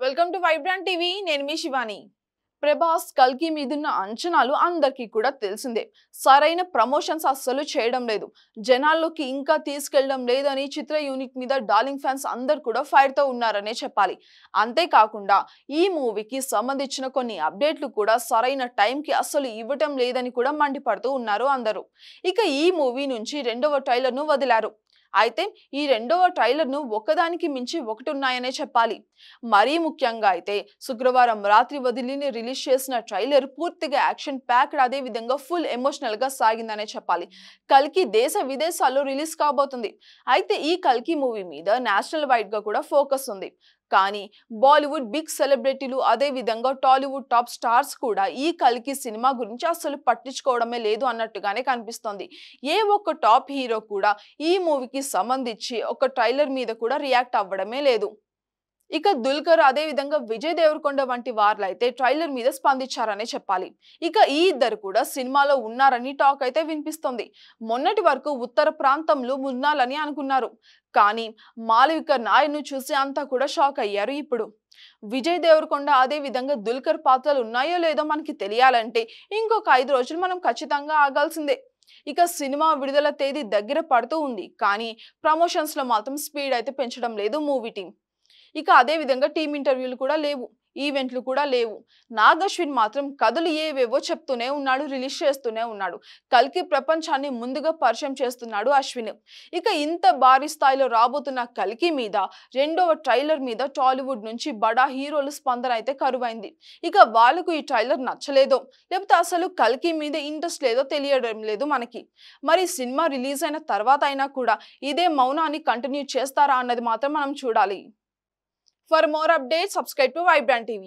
Welcome to Vibrant TV. నేను మీ శివాని. ప్రభాస్ కల్కి మీదున్న అంచనాలు అందరికీ కూడా తెలిసిందే. సరైన ప్రమోషన్స్ అస్సలు చేయడం లేదు, జనాల్లోకి ఇంకా తీసుకెళ్లడం లేదని చిత్ర యూనిట్ మీద డార్లింగ్ ఫ్యాన్స్ అందరు కూడా ఫైర్ తో ఉన్నారనే చెప్పాలి. అంతేకాకుండా ఈ మూవీకి సంబంధించిన కొన్ని అప్డేట్లు కూడా సరైన టైంకి అస్సలు ఇవ్వటం లేదని కూడా మండిపడుతూ ఉన్నారు అందరూ. ఇక ఈ మూవీ నుంచి రెండవ ట్రైలర్ ను వదిలారు. అయితే ఈ రెండవ ట్రైలర్ ను ఒకదానికి మించి ఒకటి ఉన్నాయనే చెప్పాలి. మరీ ముఖ్యంగా అయితే శుక్రవారం రాత్రి వదిలిని రిలీజ్ చేసిన ట్రైలర్ పూర్తిగా యాక్షన్ ప్యాక్డ్, అదే విధంగా ఫుల్ ఎమోషనల్ గా సాగిందనే చెప్పాలి. కల్కి దేశ విదేశాల్లో రిలీజ్ కాబోతుంది. అయితే ఈ కల్కి మూవీ మీద నేషనల్ వైడ్ గా కూడా ఫోకస్ ఉంది. కానీ బాలీవుడ్ బిగ్ సెలబ్రిటీలు, అదే విధంగా టాలీవుడ్ టాప్ స్టార్స్ కూడా ఈ కల్కి సినిమా గురించి అస్సలు పట్టించుకోవడమే లేదు అన్నట్టుగానే కనిపిస్తోంది. ఏ ఒక్క టాప్ హీరో కూడా ఈ మూవీకి సంబంధించి ఒక ట్రైలర్ మీద కూడా రియాక్ట్ అవ్వడమే లేదు. ఇక దుల్కర్, అదే విధంగా విజయ్ దేవరకొండ వంటి వారులైతే ట్రైలర్ మీద స్పందించారనే చెప్పాలి. ఇక ఈ ఇద్దరు కూడా సినిమాలో ఉన్నారని టాక్ అయితే వినిపిస్తుంది. మొన్నటి వరకు ఉత్తర ప్రాంతంలో ఉన్నాలని అనుకున్నారు, కానీ మాళవిక నాయర్ను చూసి అంతా కూడా షాక్ అయ్యారు. ఇప్పుడు విజయ్ దేవరకొండ, అదే విధంగా దుల్కర్ పాత్రలు ఉన్నాయో లేదో మనకి తెలియాలంటే ఇంకొక 5 రోజులు మనం ఖచ్చితంగా ఆగాల్సిందే. ఇక సినిమా విడుదల తేదీ దగ్గర పడుతూ ఉంది, కానీ ప్రమోషన్స్ లో మాత్రం స్పీడ్ అయితే పెంచడం లేదు మూవీ టీం. ఇక అదే విధంగా టీమ్ ఇంటర్వ్యూలు కూడా లేవు, ఈవెంట్లు కూడా లేవు. నాగ్ అశ్విన్ మాత్రం కథలు ఏవేవో చెప్తూనే ఉన్నాడు, రిలీజ్ చేస్తూనే ఉన్నాడు. కల్కి ప్రపంచాన్ని ముందుగా పరిచయం చేస్తున్నాడు అశ్విన్. ఇక ఇంత భారీ స్థాయిలో రాబోతున్న కల్కి మీద రెండవ ట్రైలర్ మీద టాలీవుడ్ నుంచి బడా హీరోల స్పందన అయితే కరువైంది. ఇక వాళ్ళకు ఈ ట్రైలర్ నచ్చలేదో, లేకపోతే అసలు కల్కి మీద ఇంట్రెస్ట్ లేదో తెలియడం లేదు మనకి. మరి సినిమా రిలీజ్ అయిన తర్వాత అయినా కూడా ఇదే మౌనాన్ని కంటిన్యూ చేస్తారా అన్నది మాత్రం మనం చూడాలి. For more updates, subscribe to Vibrant TV.